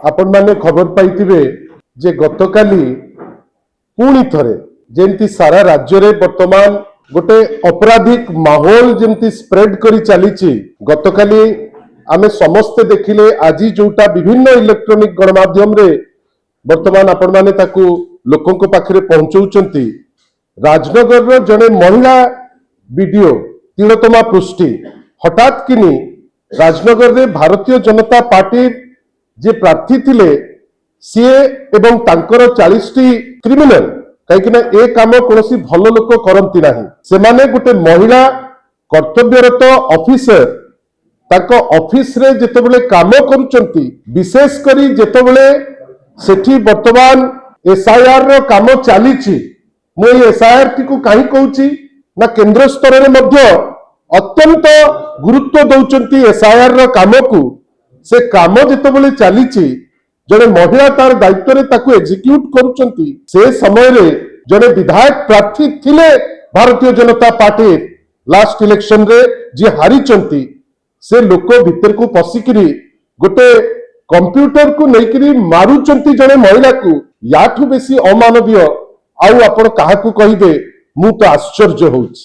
आपण माने खबर पाइथिबे जे गतकाली पुणी थरे जेमती सारा राज्य रे वर्तमान गोटे अपराधिक माहौल जेमती स्प्रेड करी चलीची गतकाली आमे समस्ते देखिले आज जोटा विभिन्न इलेक्ट्रॉनिक गणमाध्यम रे वर्तमान आपण माने ताकू लोकों को पाखरे पहुंचौचंती राजनगर रो जने महिला वीडियो तिलोत्तमा पृष्टि हठात किनी राजनगर रे भारतीय जनता पार्टी जे प्रार्थी थिले सीए एवं तांकर 40 टी क्रिमिनल कहीं ए काम कौन भल लोक करती ना से माने गोटे महिला कर्तव्यरत ऑफिसर ताको ऑफिस रे जेतेबेले काम करूचंती विशेष करी जेतेबेले सेठी वर्तमान एसआईआर रो काम चलीची मु एसआईआर टी को कहीं कहूची ना केंद्र स्तर रे मध्य अत्यंत गुरुत्व दौचंती एसआईआर रो काम को से काम जेतेबेले चलीची जने महिला तार दायित्व रे ताकू एग्जीक्यूट करूचंती से समय रे जने विधायक प्रार्थी थिले Bharatiya Janata party last election रे जे हारिचंती से लोक भीतर को पसिकरी गोटे कंप्यूटर को नेकरी मारुचंती जने महिला को याठू बेसी अमानवीय आउ आपण काहाकू कहिबे मु तो आश्चर्य होउछि।